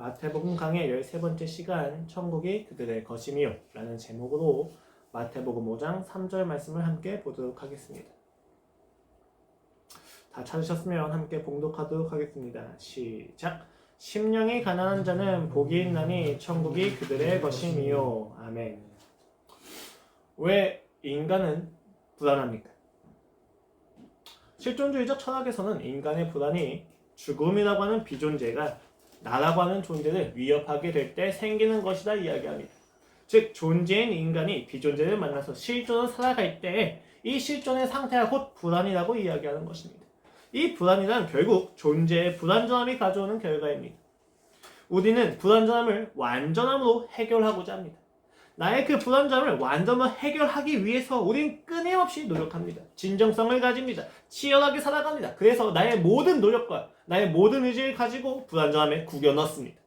마태복음 강의 13번째 시간 천국이 그들의 것이미요 라는 제목으로 마태복음 5장 3절 말씀을 함께 보도록 하겠습니다. 다 찾으셨으면 함께 봉독하도록 하겠습니다. 시작! 심령이 가난한 자는 복이 있나니 천국이 그들의 것이미요. 아멘. 왜 인간은 불안합니까? 실존주의적 철학에서는 인간의 불안이 죽음이라고 하는 비존재가 나라고 하는 존재를 위협하게 될 때 생기는 것이다 이야기합니다. 즉 존재인 인간이 비존재를 만나서 실존을 살아갈 때 이 실존의 상태가 곧 불안이라고 이야기하는 것입니다. 이 불안이란 결국 존재의 불완전함이 가져오는 결과입니다. 우리는 불완전함을 완전함으로 해결하고자 합니다. 나의 그 불완전함을 완전으로 해결하기 위해서 우린 끊임없이 노력합니다. 진정성을 가집니다. 치열하게 살아갑니다. 그래서 나의 모든 노력과 나의 모든 의지를 가지고 불완전함에 구겨 넣습니다.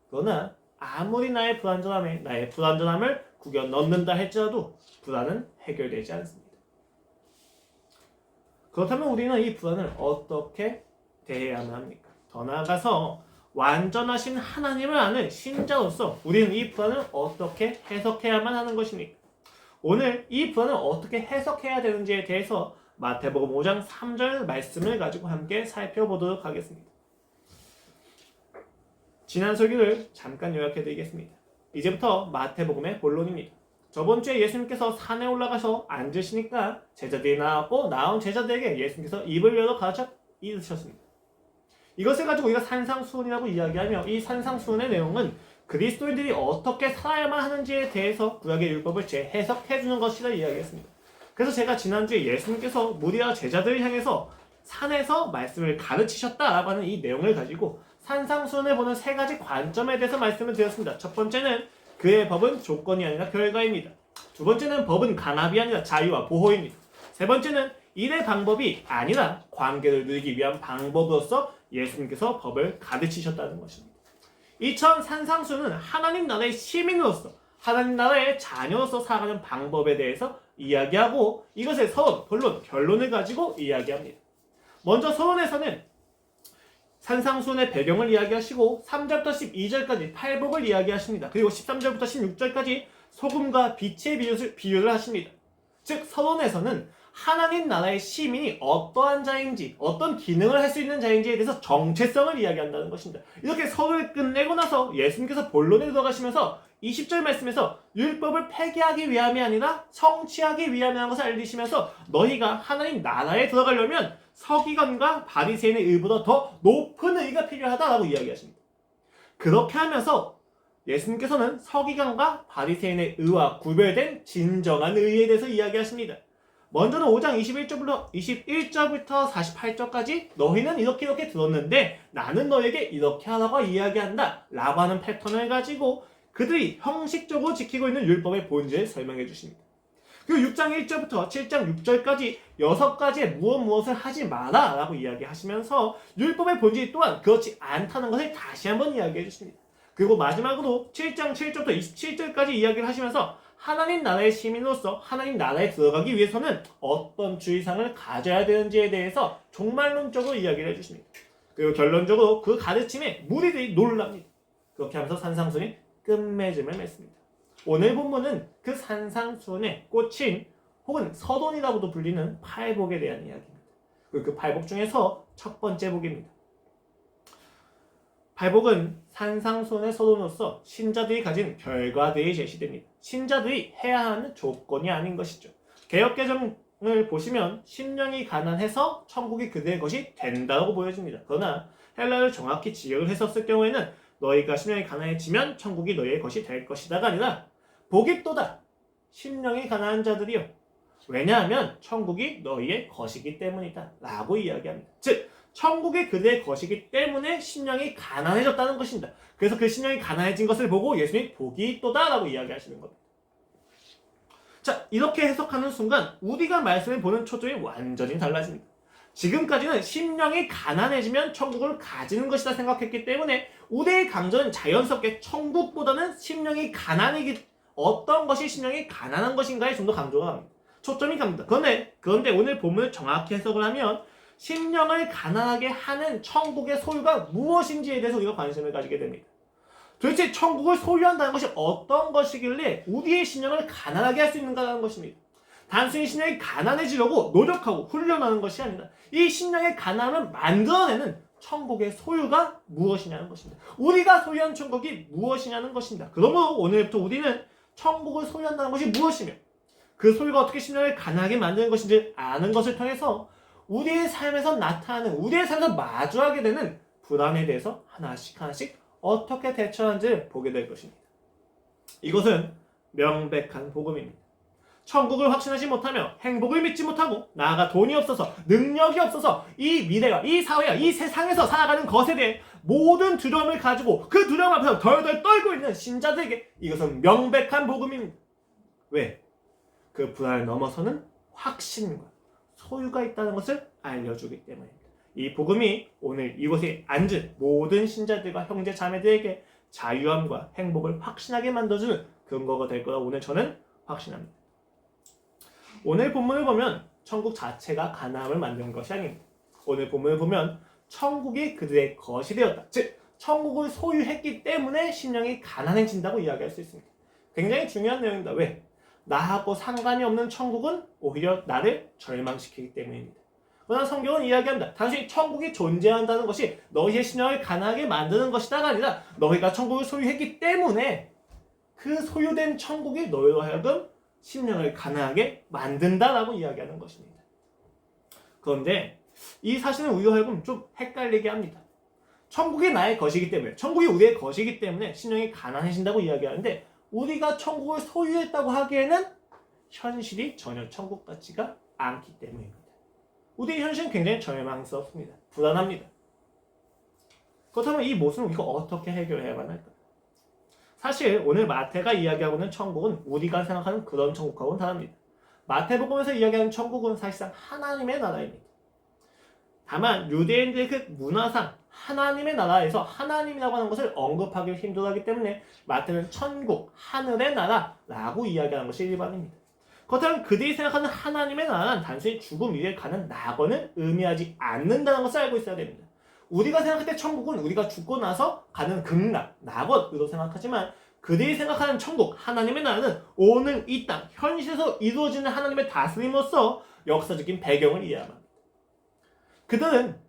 그러나 아무리 나의 불완전함을 구겨 넣는다 할지라도 불안은 해결되지 않습니다. 그렇다면 우리는 이 불안을 어떻게 대해야만 합니까? 더 나아가서 완전하신 하나님을 아는 신자로서 우리는 이 불안을 어떻게 해석해야만 하는 것입니까? 오늘 이 불안을 어떻게 해석해야 되는지에 대해서 마태복음 5장 3절 말씀을 가지고 함께 살펴보도록 하겠습니다. 지난 설교를 잠깐 요약해드리겠습니다. 이제부터 마태복음의 본론입니다. 저번 주에 예수님께서 산에 올라가서 앉으시니까 제자들이 나왔고 나온 제자들에게 예수님께서 입을 열어 가르쳐 이르셨습니다. 이것을 가지고 우리가 산상수훈이라고 이야기하며 이 산상수훈의 내용은 그리스도인들이 어떻게 살아야만 하는지에 대해서 구약의 율법을 재해석해주는 것이라 이야기했습니다. 그래서 제가 지난주에 예수님께서 무리와 제자들을 향해서 산에서 말씀을 가르치셨다라고 하는 이 내용을 가지고 산상수훈을 보는 세 가지 관점에 대해서 말씀을 드렸습니다. 첫 번째는 그의 법은 조건이 아니라 결과입니다. 두 번째는 법은 강압이 아니라 자유와 보호입니다. 세 번째는 일의 방법이 아니라 관계를 누리기 위한 방법으로서 예수님께서 법을 가르치셨다는 것입니다. 이처럼 산상수훈은 하나님 나라의 시민으로서 하나님 나라의 자녀로서 살아가는 방법에 대해서 이야기하고 이것의 서론, 본론, 결론을 가지고 이야기합니다. 먼저 서론에서는 산상수훈의 배경을 이야기하시고 3절부터 12절까지 팔복을 이야기하십니다. 그리고 13절부터 16절까지 소금과 빛의 비유를 하십니다. 즉 서론에서는 하나님 나라의 시민이 어떠한 자인지 어떤 기능을 할 수 있는 자인지에 대해서 정체성을 이야기한다는 것입니다. 이렇게 서론을 끝내고 나서 예수님께서 본론에 들어가시면서 20절 말씀에서 율법을 폐기하기 위함이 아니라 성취하기 위함이라는 것을 알리시면서 너희가 하나님 나라에 들어가려면 서기관과 바리새인의 의보다 더 높은 의가 필요하다라고 이야기하십니다. 그렇게 하면서 예수님께서는 서기관과 바리새인의 의와 구별된 진정한 의에 대해서 이야기하십니다. 먼저는 5장 21절부터 48절까지 너희는 이렇게 들었는데 나는 너에게 이렇게 하라고 이야기한다 라고 하는 패턴을 가지고 그들이 형식적으로 지키고 있는 율법의 본질을 설명해 주십니다. 그리고 6장 1절부터 7장 6절까지 6가지의 무엇을 하지 마라 라고 이야기하시면서 율법의 본질 또한 그렇지 않다는 것을 다시 한번 이야기해 주십니다. 그리고 마지막으로 7장 7절부터 27절까지 이야기를 하시면서 하나님 나라의 시민으로서 하나님 나라에 들어가기 위해서는 어떤 주의사항을 가져야 되는지에 대해서 종말론적으로 이야기를 해주십니다. 그리고 결론적으로 그 가르침에 무리들이 놀랍니다. 그렇게 하면서 산상수훈이 끝맺음을 맺습니다. 오늘 본문은 그 산상수훈의 꽃인 혹은 서론이라고도 불리는 팔복에 대한 이야기입니다. 그리고 그 팔복 중에서 첫 번째 복입니다. 팔복은 산상수훈의 서론으로서 신자들이 가진 결과들이 제시됩니다. 신자들이 해야 하는 조건이 아닌 것이죠. 개역개정을 보시면 심령이 가난해서 천국이 그들의 것이 된다고 보여집니다. 그러나 헬라어를 정확히 지역을 했었을 경우에는 너희가 심령이 가난해지면 천국이 너희의 것이 될 것이다가 아니라 복이 또다 심령이 가난한 자들이요 왜냐하면 천국이 너희의 것이기 때문이다 라고 이야기합니다. 즉 천국이 그들의 것이기 때문에 심령이 가난해졌다는 것입니다. 그래서 그 심령이 가난해진 것을 보고 예수님이 복이 있도다 라고 이야기하시는 겁니다. 자, 이렇게 해석하는 순간 우리가 말씀을 보는 초점이 완전히 달라집니다. 지금까지는 심령이 가난해지면 천국을 가지는 것이다 생각했기 때문에 우리의 강조는 자연스럽게 천국보다는 심령이 어떤 것이 심령이 가난한 것인가에 좀 더 강조가 갑니다. 초점이 갑니다. 그런데 오늘 본문을 정확히 해석을 하면 심령을 가난하게 하는 천국의 소유가 무엇인지에 대해서 우리가 관심을 가지게 됩니다. 도대체 천국을 소유한다는 것이 어떤 것이길래 우리의 신령을 가난하게 할 수 있는가라는 것입니다. 단순히 신령이 가난해지려고 노력하고 훈련하는 것이 아니라 이 신령의 가난을 만들어내는 천국의 소유가 무엇이냐는 것입니다. 우리가 소유한 천국이 무엇이냐는 것입니다. 그러므로 오늘부터 우리는 천국을 소유한다는 것이 무엇이며 그 소유가 어떻게 신령을 가난하게 만드는 것인지 아는 것을 통해서 우리의 삶에서 나타나는, 우리의 삶에서 마주하게 되는 불안에 대해서 하나씩 어떻게 대처하는지를 보게 될 것입니다. 이것은 명백한 복음입니다. 천국을 확신하지 못하며 행복을 믿지 못하고 나아가 돈이 없어서 능력이 없어서 이 미래와 이 사회와 이 세상에서 살아가는 것에 대해 모든 두려움을 가지고 그 두려움 앞에서 덜덜 떨고 있는 신자들에게 이것은 명백한 복음입니다. 왜? 그 불안을 넘어서는 확신과 소유가 있다는 것을 알려주기 때문입니다. 이 복음이 오늘 이곳에 앉은 모든 신자들과 형제 자매들에게 자유함과 행복을 확신하게 만들어주는 근거가 될 거라 오늘 저는 확신합니다. 오늘 본문을 보면 천국 자체가 가나안을 만드는 것이 아닙니다. 오늘 본문을 보면 천국이 그들의 것이 되었다. 즉 천국을 소유했기 때문에 신령이 가난해진다고 이야기할 수 있습니다. 굉장히 중요한 내용입니다. 왜? 나하고 상관이 없는 천국은 오히려 나를 절망시키기 때문입니다. 그러나 성경은 이야기합니다. 단순히 천국이 존재한다는 것이 너희의 신령을 가난하게 만드는 것이다가 아니라 너희가 천국을 소유했기 때문에 그 소유된 천국이 너희로 하여금 심령을 가난하게 만든다라고 이야기하는 것입니다. 그런데 이 사실은 우리로 하여금 좀 헷갈리게 합니다. 천국이 나의 것이기 때문에, 천국이 우리의 것이기 때문에 심령이 가난해진다고 이야기하는데 우리가 천국을 소유했다고 하기에는 현실이 전혀 천국 같지가 않기 때문입니다. 우리의 현실은 굉장히 절망스럽습니다. 불안합니다. 그렇다면 이 모습을 우리가 어떻게 해결해야만 할까요? 사실 오늘 마태가 이야기하고 있는 천국은 우리가 생각하는 그런 천국하고는 다릅니다. 마태복음에서 이야기하는 천국은 사실상 하나님의 나라입니다. 다만 유대인들의 그 문화상 하나님의 나라에서 하나님이라고 하는 것을 언급하기 힘들어하기 때문에 마태는 천국, 하늘의 나라라고 이야기하는 것이 일반입니다. 그렇다면 그들이 생각하는 하나님의 나라는 단순히 죽음 위에 가는 낙원을 의미하지 않는다는 것을 알고 있어야 됩니다. 우리가 생각할 때 천국은 우리가 죽고 나서 가는 극락, 낙원으로 생각하지만 그들이 생각하는 천국, 하나님의 나라는 오늘 이 땅, 현실에서 이루어지는 하나님의 다스림으로서 역사적인 배경을 이해합니다. 그들은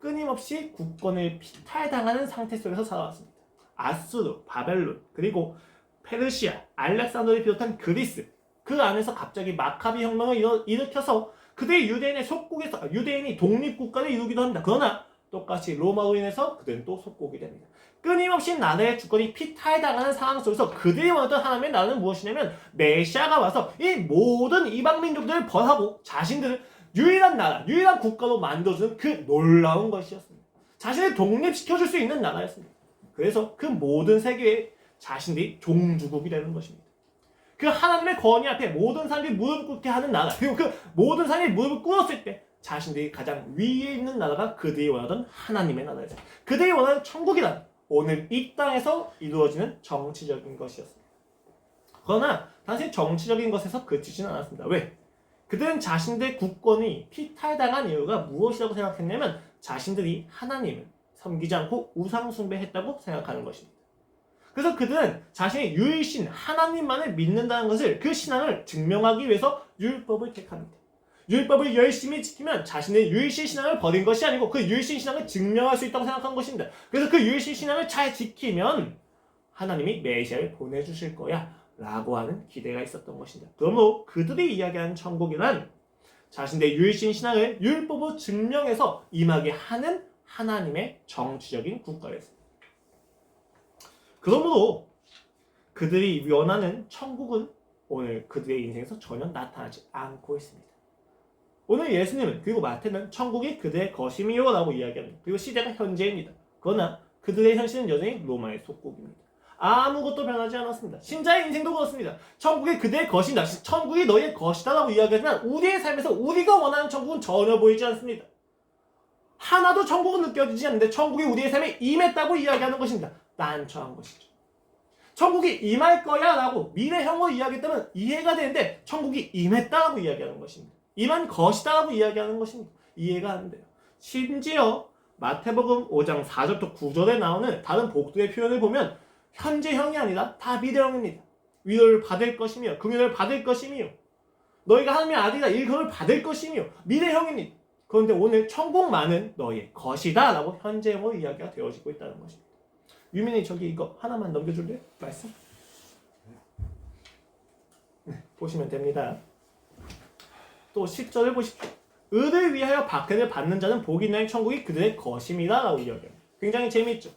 끊임없이 국권을 피탈당하는 상태 속에서 살아왔습니다. 아수르, 바벨론, 그리고 페르시아, 알렉산더를 비롯한 그리스, 그 안에서 갑자기 마카비 혁명을 일으켜서 그들의 유대인의 속국에서 유대인이 독립국가를 이루기도 합니다. 그러나 똑같이 로마로 인해서 그들은 또 속국이 됩니다. 끊임없이 나라의 주권이 피탈당하는 상황 속에서 그들이 원하던 하나님의 나라는 무엇이냐면 메시아가 와서 이 모든 이방 민족들을 벌하고 자신들을 유일한 나라, 유일한 국가로 만들어주는 그 놀라운 것이었습니다. 자신을 독립시켜줄 수 있는 나라였습니다. 그래서 그 모든 세계에 자신들이 종주국이 되는 것입니다. 그 하나님의 권위 앞에 모든 사람들이 무릎 꿇게 하는 나라, 그리고 그 모든 사람들이 무릎을 꿇었을 때 자신들이 가장 위에 있는 나라가 그들이 원하던 하나님의 나라였습니다. 그들이 원하는 천국이란 오늘 이 땅에서 이루어지는 정치적인 것이었습니다. 그러나 단순히 정치적인 것에서 그치지는 않았습니다. 왜? 그들은 자신들의 국권이 피탈당한 이유가 무엇이라고 생각했냐면 자신들이 하나님을 섬기지 않고 우상 숭배했다고 생각하는 것입니다. 그래서 그들은 자신의 유일신 하나님만을 믿는다는 것을, 그 신앙을 증명하기 위해서 율법을 택합니다. 율법을 열심히 지키면 자신의 유일신 신앙을 버린 것이 아니고 그 유일신 신앙을 증명할 수 있다고 생각한 것입니다. 그래서 그 유일신 신앙을 잘 지키면 하나님이 메시아를 보내주실 거야 라고 하는 기대가 있었던 것입니다. 그러므로 그들이 이야기하는 천국이란 자신의 유일신 신앙을 율법으로 증명해서 임하게 하는 하나님의 정치적인 국가였습니다. 그러므로 그들이 원하는 천국은 오늘 그들의 인생에서 전혀 나타나지 않고 있습니다. 오늘 예수님은, 그리고 마태는 천국이 그들의 것임이요 라고 이야기합니다. 그리고 시대가 현재입니다. 그러나 그들의 현실은 여전히 로마의 속국입니다. 아무것도 변하지 않았습니다. 신자의 인생도 그렇습니다. 천국이 그들의 것이다, 천국이 너희의 것이다 라고 이야기하지만 우리의 삶에서 우리가 원하는 천국은 전혀 보이지 않습니다. 하나도 천국은 느껴지지 않는데 천국이 우리의 삶에 임했다고 이야기하는 것입니다. 난처한 것이죠. 천국이 임할 거야 라고 미래형으로 이야기했다면 이해가 되는데 천국이 임했다라고 이야기하는 것입니다. 임한 것이다 라고 이야기하는 것입니다. 이해가 안 돼요. 심지어 마태복음 5장 4절부터 9절에 나오는 다른 복들의 표현을 보면 현재형이 아니라 다 미래형입니다. 위로를 받을 것이며 긍휼을 받을 것이며 너희가 하나님의 아들이라 일컬음을 받을 것이며 미래형입니다. 그런데 오늘 천국만은 너희의 것이다 라고 현재형으로 이야기가 되어지고 있다는 것입니다. 유민이 저기 이거 하나만 넘겨줄래요? 말씀? 네, 보시면 됩니다. 또 10절을 보십시오. 의를 위하여 박해를 받는 자는 복이 있나니 천국이 그들의 것입니다 라고 이야기합니다. 굉장히 재미있죠.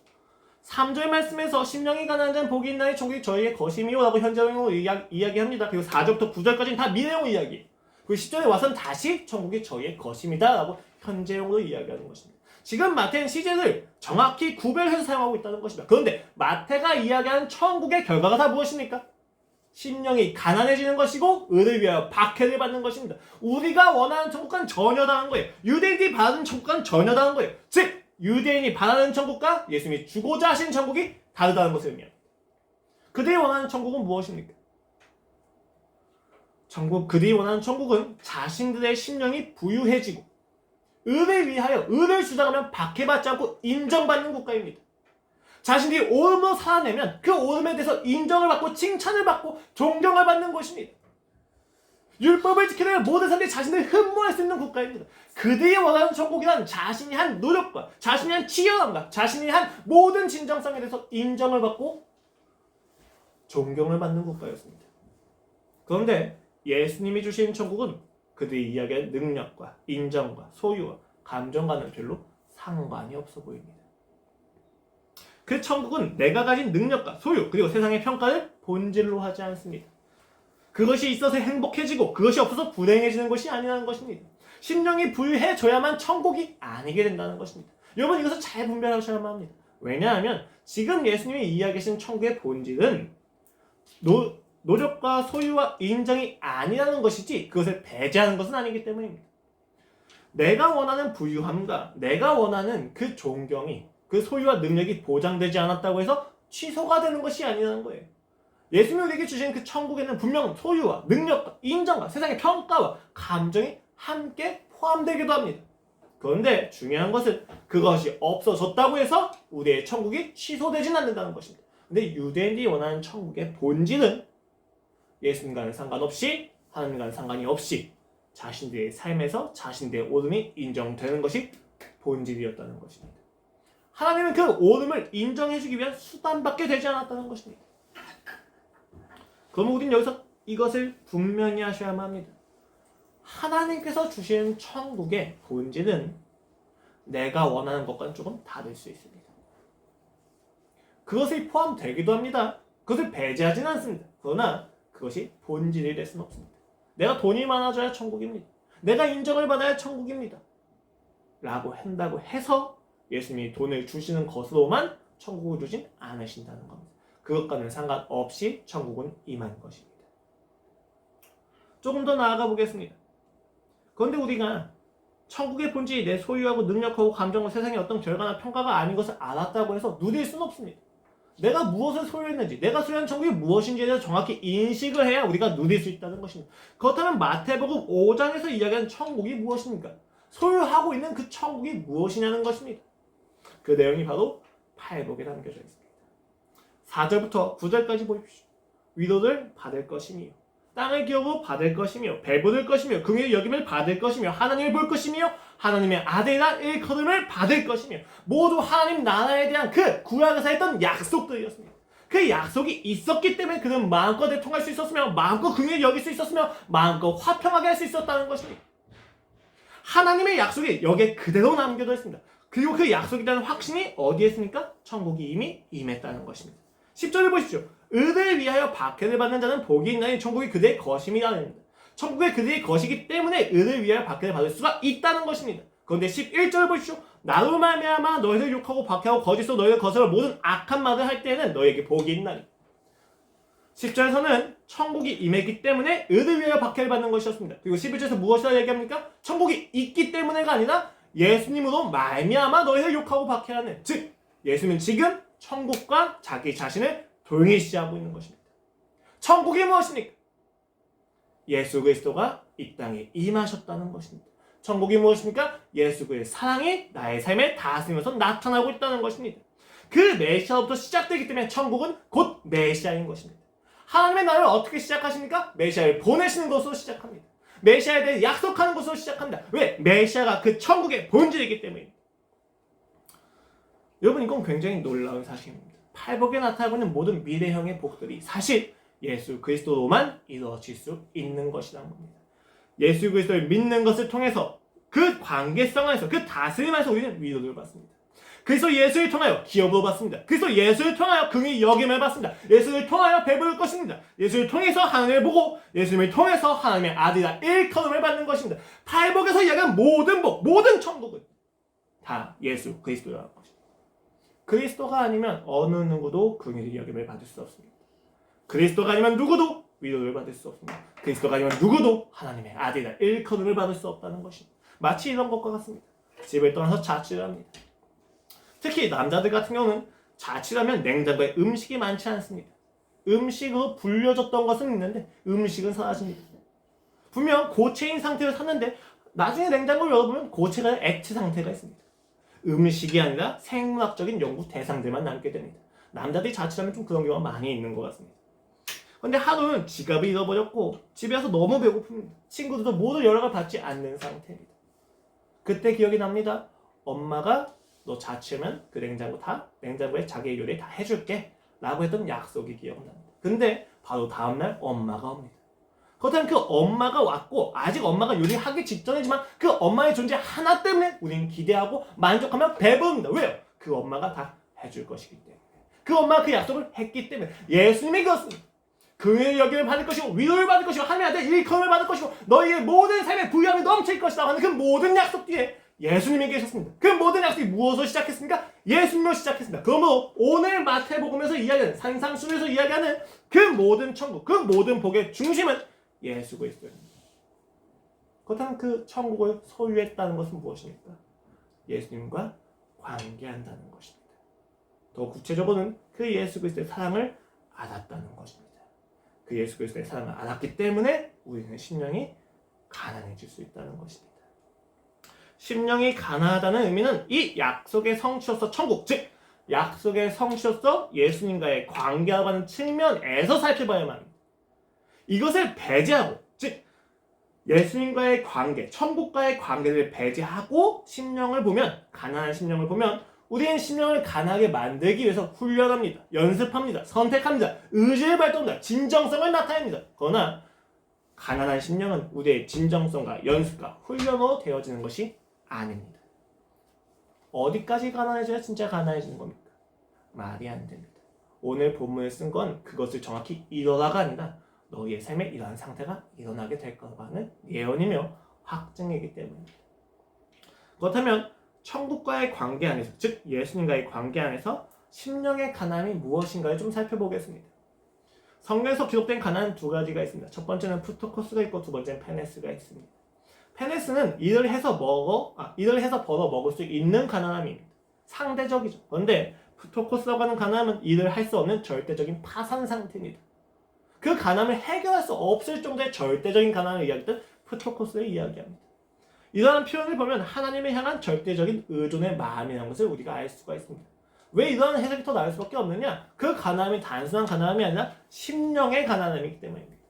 3절 말씀에서 심령이 가난한 자는 복이 있나니 천국이 저희의 것이미요 라고 현재형으로 이야기합니다. 그리고 4절부터 9절까지는 다 미래형 이야기. 그리고 10절에 와서는 다시 천국이 저희의 것입니다 라고 현재형으로 이야기하는 것입니다. 지금 마태는 시제를 정확히 구별해서 사용하고 있다는 것입니다. 그런데 마태가 이야기하는 천국의 결과가 다 무엇입니까? 심령이 가난해지는 것이고 의를 위하여 박해를 받는 것입니다. 우리가 원하는 천국과는 전혀 다른 거예요. 유대인이 바라는 천국과는 전혀 다른 거예요. 즉 유대인이 바라는 천국과 예수님이 주고자 하신 천국이 다르다는 것을 의미합니다. 그들이 원하는 천국은 무엇입니까? 그들이 원하는 천국은 자신들의 심령이 부유해지고 의를 위하여 의를 주장하면 박해받지 않고 인정받는 국가입니다. 자신들이 옳음으로 살아내면 그 옳음에 대해서 인정을 받고 칭찬을 받고 존경을 받는 것입니다. 율법을 지키려면 모든 사람들이 자신을 흠모할 수 있는 국가입니다. 그들이 원하는 천국이란 자신이 한 노력과 자신이 한 치열함과 자신이 한 모든 진정성에 대해서 인정을 받고 존경을 받는 국가였습니다. 그런데 예수님이 주신 천국은 그들이 이야기한 능력과 인정과 소유와 감정과는 별로 상관이 없어 보입니다. 그 천국은 내가 가진 능력과 소유 그리고 세상의 평가를 본질로 하지 않습니다. 그것이 있어서 행복해지고 그것이 없어서 불행해지는 것이 아니라는 것입니다. 심령이 부유해져야만 천국이 아니게 된다는 것입니다. 여러분 이것을 잘 분별하셔야만 합니다. 왜냐하면 지금 예수님이 이야기하신 천국의 본질은 노력과 소유와 인정이 아니라는 것이지 그것을 배제하는 것은 아니기 때문입니다. 내가 원하는 부유함과 내가 원하는 그 존경이 그 소유와 능력이 보장되지 않았다고 해서 취소가 되는 것이 아니라는 거예요. 예수님이 우리에게 주신 그 천국에는 분명 소유와 능력과 인정과 세상의 평가와 감정이 함께 포함되기도 합니다. 그런데 중요한 것은 그것이 없어졌다고 해서 우리의 천국이 취소되진 않는다는 것입니다. 근데 유대인들이 원하는 천국의 본질은 예수님과는 상관없이 하나님과는 상관이 없이 자신들의 삶에서 자신들의 옳음이 인정되는 것이 본질이었다는 것입니다. 하나님은 그 옳음을 인정해주기 위한 수단밖에 되지 않았다는 것입니다. 그럼 우리는 여기서 이것을 분명히 하셔야만 합니다. 하나님께서 주신 천국의 본질은 내가 원하는 것과는 조금 다를 수 있습니다. 그것이 포함되기도 합니다. 그것을 배제하지는 않습니다. 그러나 그것이 본질이 될 수는 없습니다. 내가 돈이 많아져야 천국입니다. 내가 인정을 받아야 천국입니다. 라고 한다고 해서 예수님이 돈을 주시는 것으로만 천국을 주진 않으신다는 겁니다. 그것과는 상관없이 천국은 임한 것입니다. 조금 더 나아가 보겠습니다. 그런데 우리가 천국의 본질이 내 소유하고 능력하고 감정과 세상의 어떤 결과나 평가가 아닌 것을 알았다고 해서 누릴 수는 없습니다. 내가 무엇을 소유했는지, 내가 소유한 천국이 무엇인지에 대해서 정확히 인식을 해야 우리가 누릴 수 있다는 것입니다. 그렇다면 마태복음 5장에서 이야기하는 천국이 무엇입니까? 소유하고 있는 그 천국이 무엇이냐는 것입니다. 그 내용이 바로 팔복에 담겨져 있습니다. 4절부터 9절까지 보십시오. 위로를 받을 것이며 땅을 기업으로 받을 것이며 배부를 것이며 긍휼히 여김을 받을 것이며 하나님을 볼 것이며 하나님의 아들이라 일컬음을 받을 것이며 모두 하나님 나라에 대한 그 구약에서 했던 약속들이었습니다. 그 약속이 있었기 때문에 그는 마음껏 대통할 수 있었으며 마음껏 긍휼히 여길 수 있었으며 마음껏 화평하게 할 수 있었다는 것입니다. 하나님의 약속이 여기에 그대로 남겨져 있습니다. 그리고 그 약속에 대한 확신이 어디에 있습니까? 천국이 이미 임했다는 것입니다. 10절을 보십시오. 의를 위하여 박해를 받는 자는 복이 있나니 천국이 그들의 것임이라는 천국의 그들의 것이기 때문에 의를 위하여 박해를 받을 수가 있다는 것입니다. 그런데 11절을 보십시오. 나로 말미암아 너희를 욕하고 박해하고 거짓으로 너희를 거스러 모든 악한 말을 할 때에는 너희에게 복이 있나니 10절에서는 천국이 임했기 때문에 의를 위하여 박해를 받는 것이었습니다. 그리고 11절에서 무엇이라 얘기합니까? 천국이 있기 때문에가 아니라 예수님으로 말미암아 너희를 욕하고 박해하는 즉 예수님은 지금 천국과 자기 자신을 동일시하고 있는 것입니다. 천국이 무엇입니까? 예수 그리스도가 이 땅에 임하셨다는 것입니다. 천국이 무엇입니까? 예수 그리스도의 사랑이 나의 삶에 닿았으면서 나타나고 있다는 것입니다. 그 메시아로부터 시작되기 때문에 천국은 곧 메시아인 것입니다. 하나님의 나라를 어떻게 시작하십니까? 메시아를 보내시는 것으로 시작합니다. 메시아에 대해 약속하는 것으로 시작합니다. 왜? 메시아가 그 천국의 본질이기 때문입니다. 여러분, 이건 굉장히 놀라운 사실입니다. 팔복에 나타나고 있는 모든 미래형의 복들이 사실 예수 그리스도로만 이루어질 수 있는 것이라는 겁니다. 예수 그리스도를 믿는 것을 통해서 그 관계성 안에서, 그 다스림 안에서 우리는 위로를 받습니다. 그래서 예수를 통하여 기업을 받습니다. 그래서 예수를 통하여 긍휼히 여김을 받습니다. 예수를 통하여 배부를 것입니다. 예수를 통해서 하나님을 보고 예수님을 통해서 하나님의 아들이라 일컬음을 받는 것입니다. 팔복에서 이야기하는 모든 복, 모든 천국은 다 예수 그리스도라는 것입니다. 그리스도가 아니면 어느 누구도 긍휼히 여김을 받을 수 없습니다. 그리스도가 아니면 누구도 위로를 받을 수 없습니다. 그리스도가 아니면 누구도 하나님의 아들이라 일컬음을 받을 수 없다는 것입니다. 마치 이런 것과 같습니다. 집을 떠나서 자취를 합니다. 특히 남자들 같은 경우는 자취하면 냉장고에 음식이 많지 않습니다. 음식으로 불려졌던 것은 있는데 음식은 사라집니다. 분명 고체인 상태로 샀는데 나중에 냉장고를 열어보면 고체가 액체 상태가 있습니다. 음식이 아니라 생물학적인 연구 대상들만 남게 됩니다. 남자들이 자취하면 좀 그런 경우가 많이 있는 것 같습니다. 근데 하루는 지갑을 잃어버렸고 집에 와서 너무 배고픕니다. 친구들도 모두 연락을 받지 않는 상태입니다. 그때 기억이 납니다. 엄마가 너 자취하면 그 냉장고에 자기 요리 다 해줄게 라고 했던 약속이 기억납니다. 근데 바로 다음날 엄마가 옵니다. 그렇다면 그 엄마가 왔고 아직 엄마가 요리하기 직전이지만 그 엄마의 존재 하나 때문에 우리는 기대하고 만족하며 배부릅니다. 왜요? 그 엄마가 다 해줄 것이기 때문에. 그 엄마가 그 약속을 했기 때문에. 예수님이 그렇습니다. 긍휼히 여김을 받을 것이고 위로를 받을 것이고 하나님의 아들 일컬음을 받을 것이고 너희의 모든 삶의 부유함이 넘칠 것이다 하는 그 모든 약속 뒤에 예수님이 계셨습니다. 그 모든 약속이 무엇으로 시작했습니까? 예수님으로 시작했습니다. 그러므로 오늘 마태복음에서 이야기하는 산상수훈에서 이야기하는 그 모든 천국, 그 모든 복의 중심은 예수 그리스도입니다. 그렇다면 그 천국을 소유했다는 것은 무엇입니까? 예수님과 관계한다는 것입니다. 더 구체적으로는 그 예수 그리스도의 사랑을 알았다는 것입니다. 그 예수 그리스도의 사랑을 알았기 때문에 우리는 심령이 가난해질 수 있다는 것입니다. 심령이 가난하다는 의미는 이 약속의 성취로서 천국, 즉 약속의 성취로서 예수님과의 관계하고 하는 측면에서 살펴봐야만 합니다. 이것을 배제하고, 즉 예수님과의 관계, 천국과의 관계를 배제하고 심령을 보면, 가난한 심령을 보면 우리는 심령을 가난하게 만들기 위해서 훈련합니다. 연습합니다. 선택합니다. 의지를 발동합니다. 진정성을 나타냅니다. 그러나 가난한 심령은 우리의 진정성과 연습과 훈련으로 되어지는 것이 아닙니다. 어디까지 가난해져야 진짜 가난해지는 겁니까? 말이 안 됩니다. 오늘 본문을 쓴 건 그것을 정확히 이뤄라가 아니라 너희의 삶에 이러한 상태가 일어나게 될 거라고 하는 예언이며 확증이기 때문입니다. 그렇다면 천국과의 관계 안에서, 즉 예수님과의 관계 안에서 심령의 가난이 무엇인가를 좀 살펴보겠습니다. 성경에서 기록된 가난은 두 가지가 있습니다. 첫 번째는 푸토코스가 있고 두 번째는 페네스가 있습니다. 페네스는 일을 해서 벌어 먹을 수 있는 가난함입니다. 상대적이죠. 그런데 푸토코스라고 하는 가난은 일을 할 수 없는 절대적인 파산 상태입니다. 그 가난을 해결할 수 없을 정도의 절대적인 가난을 이야기했던 푸토코스를 이야기합니다. 이러한 표현을 보면 하나님을 향한 절대적인 의존의 마음이라는 것을 우리가 알 수가 있습니다. 왜 이러한 해석이 더 나을 수밖에 없느냐? 그 가난함이 단순한 가난함이 아니라 심령의 가난함이기 때문입니다.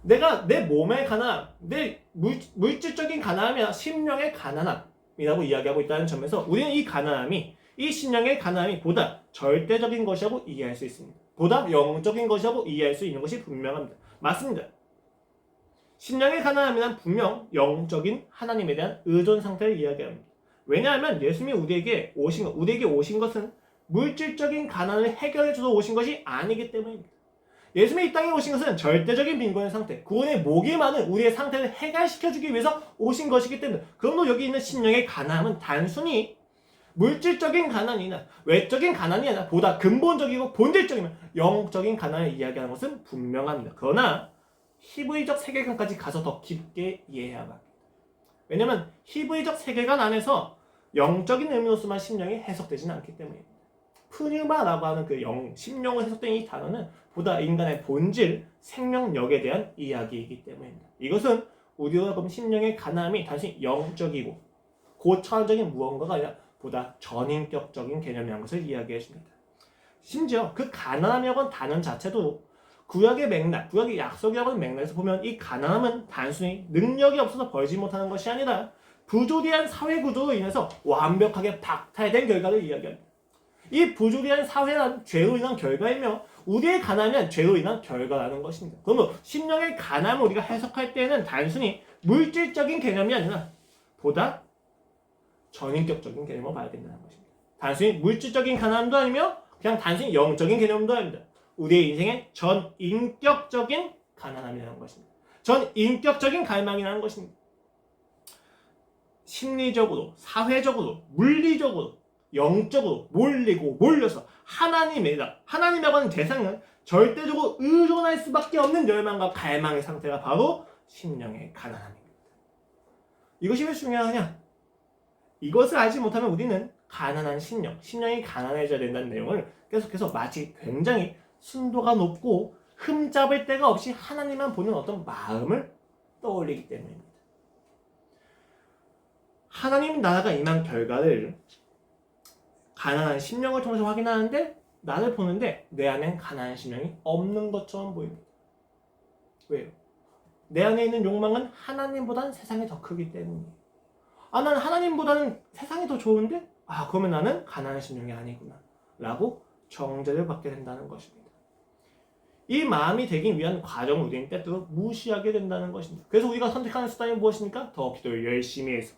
내가 내 몸의 가난함, 내 물질적인 가난함이 아니라 심령의 가난함이라고 이야기하고 있다는 점에서 우리는 이 가난함이, 이 심령의 가난함이 보다 절대적인 것이라고 이해할 수 있습니다. 보다 영적인 것이라고 이해할 수 있는 것이 분명합니다. 맞습니다. 심령의 가난함이란 분명 영적인 하나님에 대한 의존 상태를 이야기합니다. 왜냐하면 예수님이 우리에게 오신 것은 물질적인 가난을 해결해 주러 오신 것이 아니기 때문입니다. 예수님이 이 땅에 오신 것은 절대적인 빈곤의 상태, 구원의 목이 많은 우리의 상태를 해결시켜주기 위해서 오신 것이기 때문에, 그러므로 여기 있는 심령의 가난함은 단순히 물질적인 가난이나 외적인 가난이 아니라 보다 근본적이고 본질적이면 영적인 가난을 이야기하는 것은 분명합니다. 그러나 히브리적 세계관까지 가서 더 깊게 이해해야 합니다. 왜냐하면 히브리적 세계관 안에서 영적인 의미로서만 심령이 해석되지는 않기 때문입니다. 프뉴마라고 하는 그 심령을 해석된 이 단어는 보다 인간의 본질, 생명력에 대한 이야기이기 때문입니다. 이것은 우리가 보면 심령의 가난함이 단순히 영적이고 고차원적인 무언가가 아니라 보다 전인격적인 개념이라는 것을 이야기해 줍니다. 심지어 그 가난함이라고 하는 단어 자체도 구약의 맥락, 구약의 약속이라고 하는 맥락에서 보면 이 가난함은 단순히 능력이 없어서 벌지 못하는 것이 아니라 부조리한 사회 구조로 인해서 완벽하게 박탈된 결과를 이야기합니다. 이 부조리한 사회란 죄로 인한 결과이며 우리의 가난은 죄로 인한 결과라는 것입니다. 그러면 심령의 가난을 우리가 해석할 때는 단순히 물질적인 개념이 아니라 보다 전인격적인 개념을 봐야 된다는 것입니다. 단순히 물질적인 가난도 아니며 그냥 단순히 영적인 개념도 아닙니다. 우리의 인생의 전인격적인 가난함이라는 것입니다. 전인격적인 갈망이라는 것입니다. 심리적으로, 사회적으로, 물리적으로, 영적으로 몰리고 몰려서 하나님이라고 하는 대상은 절대적으로 의존할 수밖에 없는 열망과 갈망의 상태가 바로 심령의 가난함입니다. 이것이 왜 중요하냐? 이것을 알지 못하면 우리는 가난한 심령이 가난해져야 된다는 내용을 계속해서 마치 굉장히 순도가 높고 흠잡을 데가 없이 하나님만 보는 어떤 마음을 떠올리기 때문입니다. 하나님 나라가 임한 결과를 가난한 심령을 통해서 확인하는데 나를 보는데 내 안엔 가난한 심령이 없는 것처럼 보입니다. 왜요? 내 안에 있는 욕망은 하나님보다는 세상이 더 크기 때문이에요. 나는 하나님보다는 세상이 더 좋은데? 그러면 나는 가난한 심령이 아니구나 라고 정죄를 받게 된다는 것입니다. 이 마음이 되기 위한 과정을 우리는 때때로 무시하게 된다는 것입니다. 그래서 우리가 선택하는 수단이 무엇입니까? 더 기도를 열심히 해서,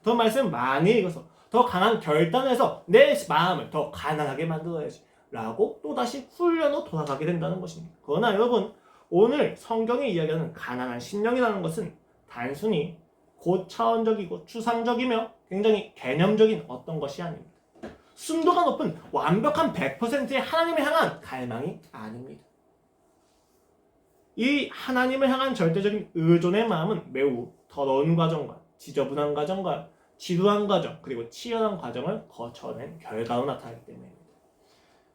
더 말씀 많이 읽어서, 더 강한 결단을 해서 내 마음을 더 가난하게 만들어야지 라고 또다시 훈련으로 돌아가게 된다는 것입니다. 그러나 여러분, 오늘 성경이 이야기하는 가난한 심령이라는 것은 단순히 고차원적이고 추상적이며 굉장히 개념적인 어떤 것이 아닙니다. 순도가 높은 완벽한 100%의 하나님을 향한 갈망이 아닙니다. 이 하나님을 향한 절대적인 의존의 마음은 매우 더러운 과정과 지저분한 과정과 지루한 과정 그리고 치열한 과정을 거쳐낸 결과로 나타나기 때문입니다.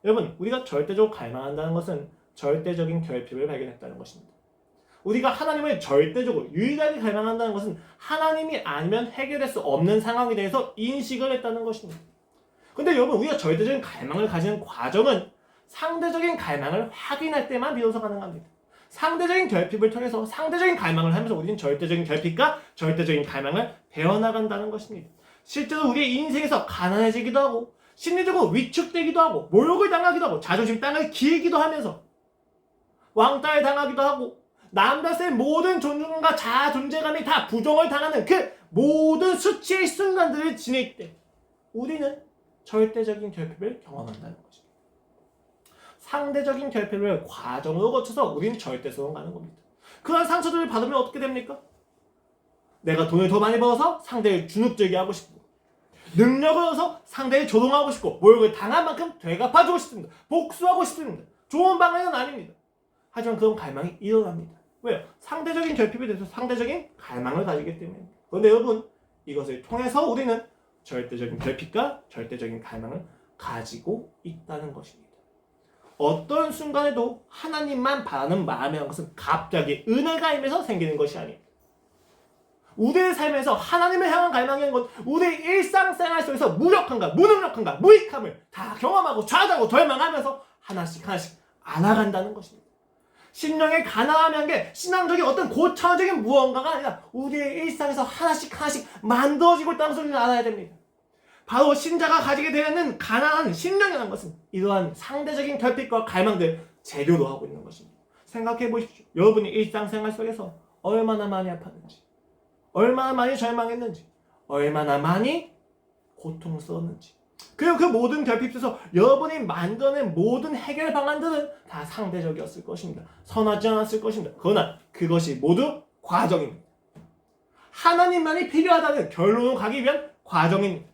여러분, 우리가 절대적으로 갈망한다는 것은 절대적인 결핍을 발견했다는 것입니다. 우리가 하나님을 절대적으로 유일하게 갈망한다는 것은 하나님이 아니면 해결할 수 없는 상황에 대해서 인식을 했다는 것입니다. 근데 여러분, 우리가 절대적인 갈망을 가지는 과정은 상대적인 갈망을 확인할 때만 비로소 가능합니다. 상대적인 결핍을 통해서 상대적인 갈망을 하면서 우리는 절대적인 결핍과 절대적인 갈망을 배워나간다는 것입니다. 실제로 우리의 인생에서 가난해지기도 하고 심리적으로 위축되기도 하고 모욕을 당하기도 하고 자존심 땅을 기기도 하면서 왕따를 당하기도 하고 남다스의 모든 존중과 자아 존재감이 다 부정을 당하는 그 모든 수치의 순간들을 지낼 때 우리는 절대적인 결핍을 경험한다는 것입니다. 상대적인 결핍을 과정으로 거쳐서 우리는 절대성으로 가는 겁니다. 그런 상처들을 받으면 어떻게 됩니까? 내가 돈을 더 많이 벌어서 상대를 주눅들게 하고 싶고 능력을 얻어서 상대를 조롱하고 싶고 모욕을 당한 만큼 되갚아주고 싶습니다. 복수하고 싶습니다. 좋은 방향은 아닙니다. 하지만 그런 갈망이 일어납니다. 왜요? 상대적인 결핍에 대해서 상대적인 갈망을 가지기 때문입니다. 그런데 여러분, 이것을 통해서 우리는 절대적인 결핍과 절대적인 갈망을 가지고 있다는 것입니다. 어떤 순간에도 하나님만 바라는 마음이라는 것은 갑자기 은혜가 임해서 생기는 것이 아닙니다. 우리의 삶에서 하나님을 향한 갈망이라는 건 우리의 일상생활 속에서 무력함과 무능력함과 무익함을 다 경험하고 좌절하고 절망하면서 하나씩 알아간다는 것입니다. 심령의 가난함이라는 게 신앙적인 어떤 고차원적인 무언가가 아니라 우리의 일상에서 하나씩 만들어지고 있다는 것을 알아야 됩니다. 바로 신자가 가지게 되는 가난한 심령이라는 것은 이러한 상대적인 결핍과 갈망들 재료로 하고 있는 것입니다. 생각해 보십시오. 여러분이 일상생활 속에서 얼마나 많이 아팠는지, 얼마나 많이 절망했는지, 얼마나 많이 고통스러웠는지. 그리고 그 모든 결핍 속에서 여러분이 만들어낸 모든 해결 방안들은 다 상대적이었을 것입니다. 선하지 않았을 것입니다. 그러나 그것이 모두 과정입니다. 하나님만이 필요하다는 결론으로 가기 위한 과정입니다.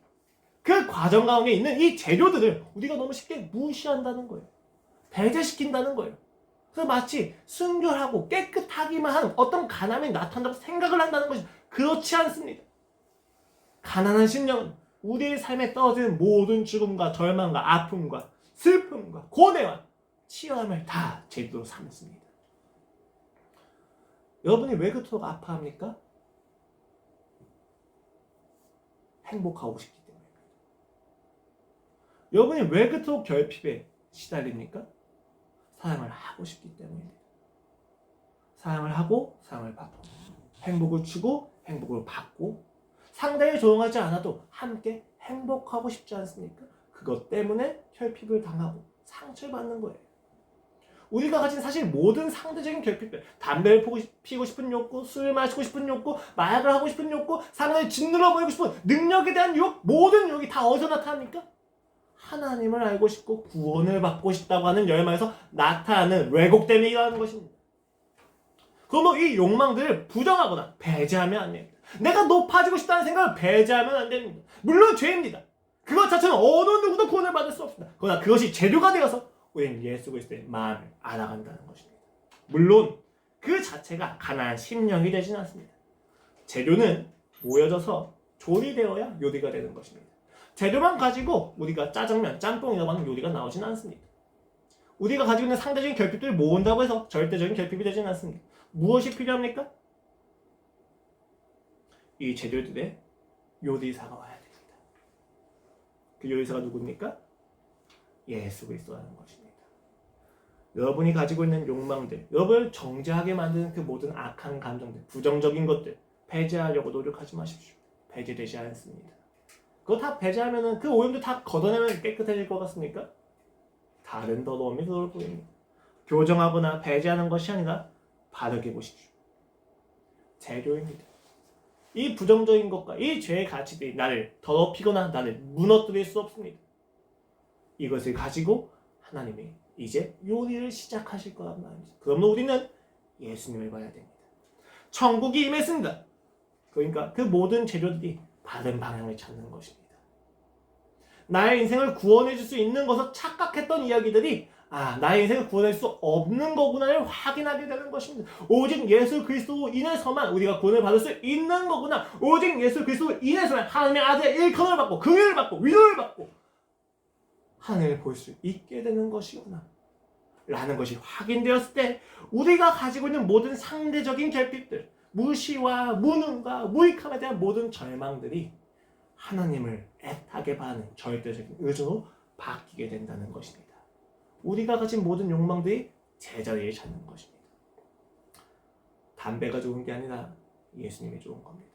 그 과정 가운데 있는 이 재료들을 우리가 너무 쉽게 무시한다는 거예요. 배제시킨다는 거예요. 그래서 마치 순결하고 깨끗하기만 한 어떤 가난이 나타난다고 생각을 한다는 것이 그렇지 않습니다. 가난한 심령은 우리의 삶에 떨어지는 모든 죽음과 절망과 아픔과 슬픔과 고뇌와 치열함을 다 제대로 삼습니다. 여러분이 왜 그토록 아파합니까? 행복하고 싶기 때문입니다. 여러분이 왜 그토록 결핍에 시달립니까? 사랑을 하고 싶기 때문입니다. 사랑을 하고 사랑을 받고 행복을 주고 행복을 받고 상대에 조용하지 않아도 함께 행복하고 싶지 않습니까? 그것 때문에 결핍을 당하고 상처받는 거예요. 우리가 가진 사실 모든 상대적인 결핍들, 담배를 피우고 싶은 욕구, 술을 마시고 싶은 욕구, 마약을 하고 싶은 욕구, 상대를 짓눌러 버리고 싶은 능력에 대한 유혹, 모든 유혹이 다 어디서 나타납니까? 하나님을 알고 싶고 구원을 받고 싶다고 하는 열망에서 나타나는 왜곡됨이 일어나는 것입니다. 그러면 이 욕망들을 부정하거나 배제하면 안 됩니다. 내가 높아지고 싶다는 생각을 배제하면 안 됩니다. 물론 죄입니다. 그것 자체는 어느 누구도 구원을 받을 수 없습니다. 그러나 그것이 재료가 되어서 우리는 예수 그리스도의 마음을 알아간다는 것입니다. 물론 그 자체가 가난한 심령이 되지는 않습니다. 재료는 모여져서 조리되어야 요리가 되는 것입니다. 재료만 가지고 우리가 짜장면, 짬뽕이라고 하는 요리가 나오지는 않습니다. 우리가 가지고 있는 상대적인 결핍들을 모은다고 해서 절대적인 결핍이 되지는 않습니다. 무엇이 필요합니까? 이 재료들의 요리사가 와야 됩니다. 그 요리사가 누굽니까? 예수 그리스도라는 것입니다. 여러분이 가지고 있는 욕망들, 여러분을 정죄하게 만드는 그 모든 악한 감정들, 부정적인 것들 배제하려고 노력하지 마십시오. 배제되지 않습니다. 그거 다 배제하면은 그 오염도 다 걷어내면 깨끗해질 것 같습니까? 다른 더러움이 들어올 뿐입니다. 교정하거나 배제하는 것이 아니라 바르게 보십시오. 재료입니다. 이 부정적인 것과 이 죄의 가치들이 나를 더럽히거나 나를 무너뜨릴 수 없습니다. 이것을 가지고 하나님이 이제 요리를 시작하실 거란 말입니다. 그러면 우리는 예수님을 봐야 됩니다. 천국이 임했습니다. 그러니까 그 모든 재료들이 바른 방향을 찾는 것입니다. 나의 인생을 구원해 줄 수 있는 것을 착각했던 이야기들이 나의 인생을 구원할 수 없는 거구나를 확인하게 되는 것입니다. 오직 예수 그리스도로 인해서만 우리가 구원을 받을 수 있는 거구나. 오직 예수 그리스도로 인해서만 하나님의 아들의 일컬음을 받고 긍휼을 받고 위로를 받고 하나님을 볼 수 있게 되는 것이구나 라는 것이 확인되었을 때 우리가 가지고 있는 모든 상대적인 결핍들, 무시와 무능과 무익함에 대한 모든 절망들이 하나님을 애타게 바라는 절대적인 의존으로 바뀌게 된다는 것입니다. 우리가 가진 모든 욕망들이 제자리에 찾는 것입니다. 담배가 좋은 게 아니라 예수님이 좋은 겁니다.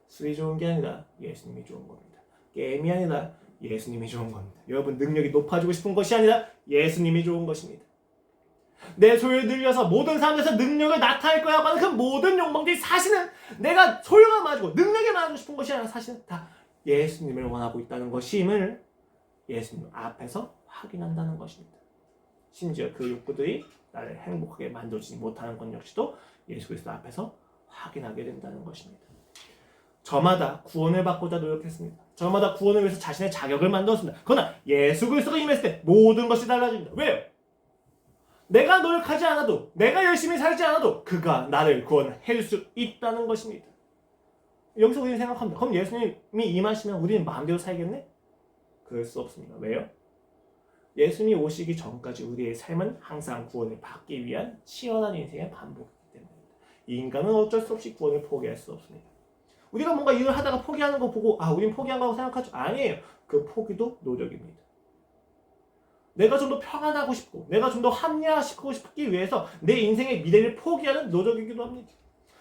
술이 좋은 게 아니라 예수님이 좋은 겁니다. 게임이 아니라 예수님이 좋은 겁니다. 여러분 능력이 높아지고 싶은 것이 아니라 예수님이 좋은 것입니다. 내 소유를 늘려서 모든 사람에서 능력을 나타낼 거라고 하는 그 모든 욕망들이 사실은 내가 소유가 많아지고 능력이 많아지고 싶은 것이 아니라 사실은 다 예수님을 원하고 있다는 것임을 예수님 앞에서 확인한다는 것입니다. 심지어 그 욕구들이 나를 행복하게 만들지 못하는 것 역시도 예수 그리스도 앞에서 확인하게 된다는 것입니다. 저마다 구원을 받고자 노력했습니다. 저마다 구원을 위해서 자신의 자격을 만들었습니다. 그러나 예수 그리스도가 임했을 때 모든 것이 달라집니다. 왜요? 내가 노력하지 않아도, 내가 열심히 살지 않아도 그가 나를 구원해 줄 수 있다는 것입니다. 여기서 우리는 생각합니다. 그럼 예수님이 임하시면 우리는 마음대로 살겠네? 그럴 수 없습니다. 왜요? 예수님이 오시기 전까지 우리의 삶은 항상 구원을 받기 위한 치열한 인생의 반복이기 때문입니다. 이 인간은 어쩔 수 없이 구원을 포기할 수 없습니다. 우리가 뭔가 일을 하다가 포기하는 거 보고 우린 포기한 거라고 생각하죠. 아니에요. 그 포기도 노력입니다. 내가 좀 더 평안하고 싶고 내가 좀 더 합리화시키고 싶기 위해서 내 인생의 미래를 포기하는 노력이기도 합니다.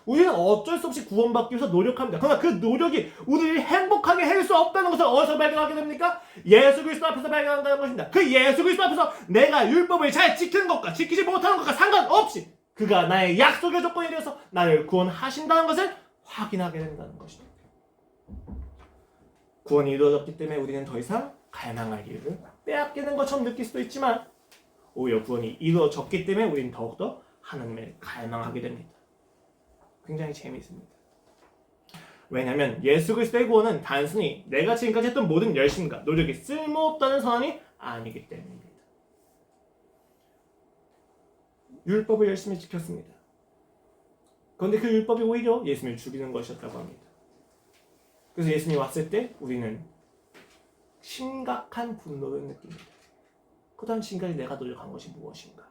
우리는 어쩔 수 없이 구원받기 위해서 노력합니다. 그러나 그 노력이 우리를 행복하게 해줄 수 없다는 것을 어디서 발견하게 됩니까? 예수 그리스도 앞에서 발견한다는 것입니다. 그 예수 그리스도 앞에서 내가 율법을 잘 지키는 것과 지키지 못하는 것과 상관없이 그가 나의 약속의 조건이 되어서 나를 구원하신다는 것을 확인하게 된다는 것입니다. 구원이 이루어졌기 때문에 우리는 더 이상 갈망할 이유를 빼앗기는 것처럼 느낄 수도 있지만 오히려 구원이 이루어졌기 때문에 우리는 더욱더 하나님을 갈망하게 됩니다. 굉장히 재미있습니다. 왜냐하면 예수 그리스도의 구원은 단순히 내가 지금까지 했던 모든 열심과 노력이 쓸모없다는 선언이 아니기 때문입니다. 율법을 열심히 지켰습니다. 그런데 그 율법이 오히려 예수님을 죽이는 것이었다고 합니다. 그래서 예수님이 왔을 때 우리는 심각한 분노를 느낍니다. 그다음 지금까지 내가 노력한 것이 무엇인가?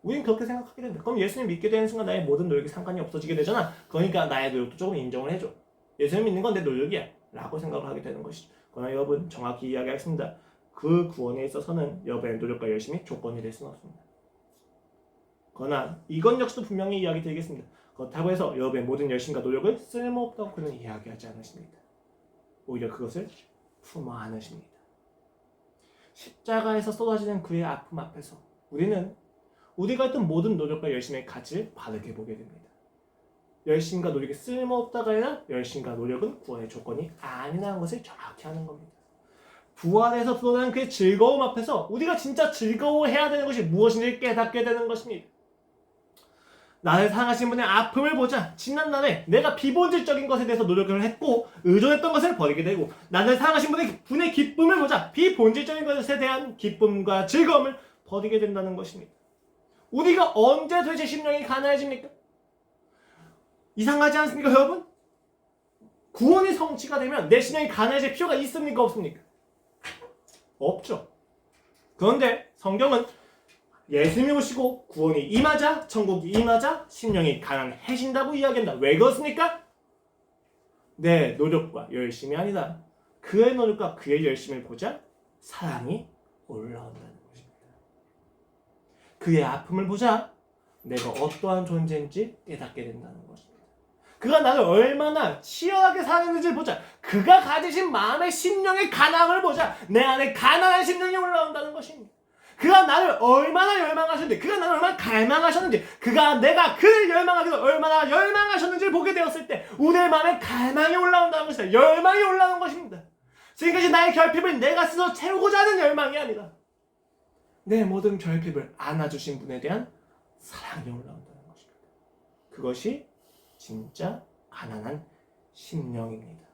우리는 그렇게 생각하게 된다. 그럼 예수님 믿게 되는 순간 나의 모든 노력이 상관이 없어지게 되잖아. 그러니까 나의 노력도 조금 인정을 해줘. 예수님 믿는 건 내 노력이야 라고 생각을 하게 되는 것이죠. 그러나 여러분 정확히 이야기하겠습니다. 그 구원에 있어서는 여러분의 노력과 열심이 조건이 될 수는 없습니다. 그러나 이건 역시도 분명히 이야기 드리겠습니다. 그렇다고 해서 여러분의 모든 열심과 노력을 쓸모없다고 그는 이야기하지 않으십니다. 오히려 그것을 품어 안으십니다. 십자가에서 쏟아지는 그의 아픔 앞에서 우리는 우리가 했던 모든 노력과 열심의 가치를 바르게 보게 됩니다. 열심과 노력이 쓸모없다가 아니라 열심과 노력은 구원의 조건이 아니라는 것을 정확히 하는 겁니다. 부활에서 드러나는 그의 즐거움 앞에서 우리가 진짜 즐거워해야 되는 것이 무엇인지 깨닫게 되는 것입니다. 나를 사랑하신 분의 아픔을 보자 지난날에 내가 비본질적인 것에 대해서 노력을 했고 의존했던 것을 버리게 되고, 나를 사랑하신 분의 기쁨을 보자 비본질적인 것에 대한 기쁨과 즐거움을 버리게 된다는 것입니다. 우리가 언제 도대체 심령이 가난해집니까? 이상하지 않습니까, 여러분? 구원이 성취가 되면 내 심령이 가난해질 필요가 있습니까, 없습니까? 없죠. 그런데 성경은 예수님이 오시고 구원이 임하자, 천국이 임하자 심령이 가난해진다고 이야기한다. 왜 그렇습니까? 내 노력과 열심이 아니라 그의 노력과 그의 열심을 보자 사랑이 올라온다는 것입니다. 그의 아픔을 보자 내가 어떠한 존재인지 깨닫게 된다는 것입니다. 그가 나를 얼마나 치열하게 사랑했는지 보자, 그가 가지신 마음의 심령의 가난을 보자 내 안에 가난한 심령이 올라온다는 것입니다. 그가 나를 얼마나 열망하셨는지, 그가 나를 얼마나 갈망하셨는지, 내가 그를 열망하기도 얼마나 열망하셨는지를 보게 되었을 때 우리의 마음에 갈망이 올라온다는 것이다. 열망이 올라오는 것입니다. 지금까지 나의 결핍을 내가 스스로 채우고자 하는 열망이 아니라 내 모든 결핍을 안아주신 분에 대한 사랑이 올라온다는 것입니다. 그것이 진짜 가난한 심령입니다.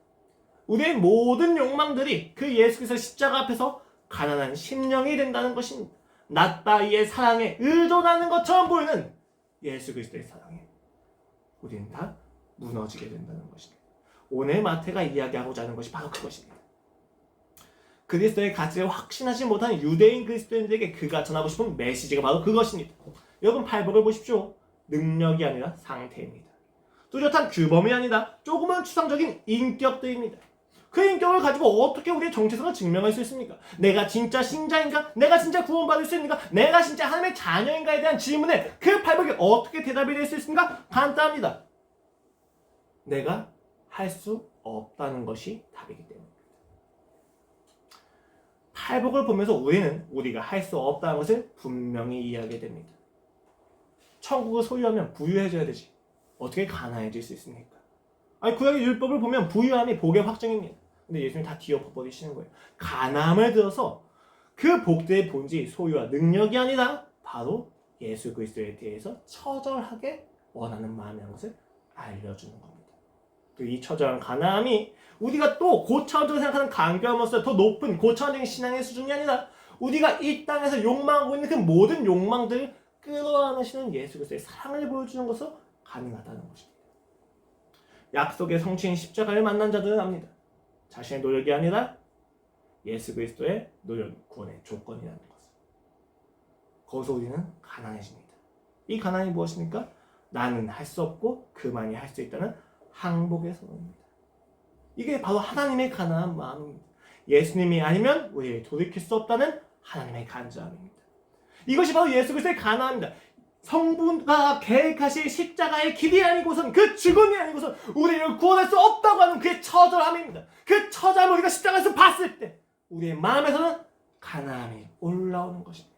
우리의 모든 욕망들이 그 예수 그리스도의 십자가 앞에서 가난한 심령이 된다는 것입니다. 낮다 이의 사랑에 의존하는 것처럼 보이는 예수 그리스도의 사랑에 우리는 다 무너지게 된다는 것입니다. 오늘 마태가 이야기하고자 하는 것이 바로 그것입니다. 그리스도의 가치를 확신하지 못하는 유대인 그리스도인들에게 그가 전하고 싶은 메시지가 바로 그것입니다. 여러분 팔복을 보십시오. 능력이 아니라 상태입니다. 뚜렷한 규범이 아니라 조금은 추상적인 인격들입니다. 그 인격을 가지고 어떻게 우리의 정체성을 증명할 수 있습니까? 내가 진짜 신자인가? 내가 진짜 구원받을 수 있는가? 내가 진짜 하나님의 자녀인가에 대한 질문에 그 팔복이 어떻게 대답이 될 수 있습니까? 간단합니다. 내가 할 수 없다는 것이 답이기 때문입니다. 팔복을 보면서 우리는 우리가 할 수 없다는 것을 분명히 이해하게 됩니다. 천국을 소유하면 부유해져야 되지. 어떻게 가난해질 수 있습니까? 아니, 구약의 율법을 보면 부유함이 복의 확정입니다. 근데 예수님이 다 뒤엎어버리시는 거예요. 가남을 들어서 그 복들의 본질이 소유와 능력이 아니라 바로 예수 그리스도에 대해서 처절하게 원하는 마음이라는 것을 알려주는 겁니다. 또 이 처절한 가남이 우리가 또 고차원적으로 생각하는 간결함으로써 더 높은 고차원적인 신앙의 수준이 아니라 우리가 이 땅에서 욕망하고 있는 그 모든 욕망들을 끌어안으시는 예수 그리스도의 사랑을 보여주는 것으로 가능하다는 것입니다. 약속의 성취인 십자가를 만난 자들은 압니다. 자신의 노력이 아니라 예수 그리스도의 노력, 구원의 조건이라는 것을. 거기서 우리는 가난해집니다. 이 가난이 무엇입니까? 나는 할 수 없고 그만이 할 수 있다는 항복의 선언입니다. 이게 바로 하나님의 가난한 마음입니다. 예수님이 아니면 우리를 돌이킬 수 없다는 하나님의 간절함입니다. 이것이 바로 예수 그리스도의 가난입니다. 성부가 계획하신 십자가의 길이 아니고선, 그 죽음이 아니고선 우리를 구원할 수 없다고 하는 그의 처절함입니다. 그 처절함을 우리가 십자가에서 봤을 때 우리의 마음에서는 가난함이 올라오는 것입니다.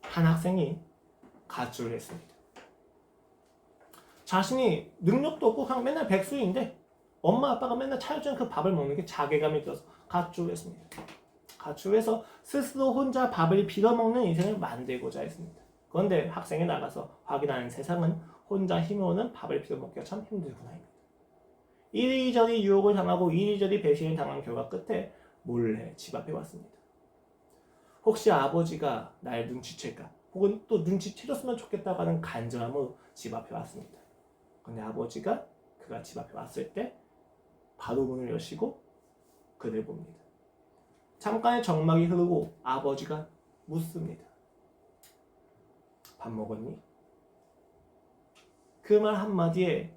한 학생이 가출을 했습니다. 자신이 능력도 없고 그냥 맨날 백수인데 엄마 아빠가 맨날 차려주는 그 밥을 먹는 게 자괴감이 들어서 가출을 했습니다. 가출해서 스스로 혼자 밥을 빌어먹는 인생을 만들고자 했습니다. 그런데 학생이 나가서 확인하는 세상은 혼자 힘으로는 밥을 빌어먹기가 참 힘들구나입니다. 이리저리 유혹을 당하고 이리저리 배신을 당한 결과 끝에 몰래 집 앞에 왔습니다. 혹시 아버지가 날 눈치챌까? 혹은 또 눈치채줬으면 좋겠다고 하는 간절함으로 집 앞에 왔습니다. 그런데 아버지가 그가 집 앞에 왔을 때 바로 문을 여시고 그를 봅니다. 잠깐의 정막이 흐르고 아버지가 묻습니다. 밥 먹었니? 그 말 한마디에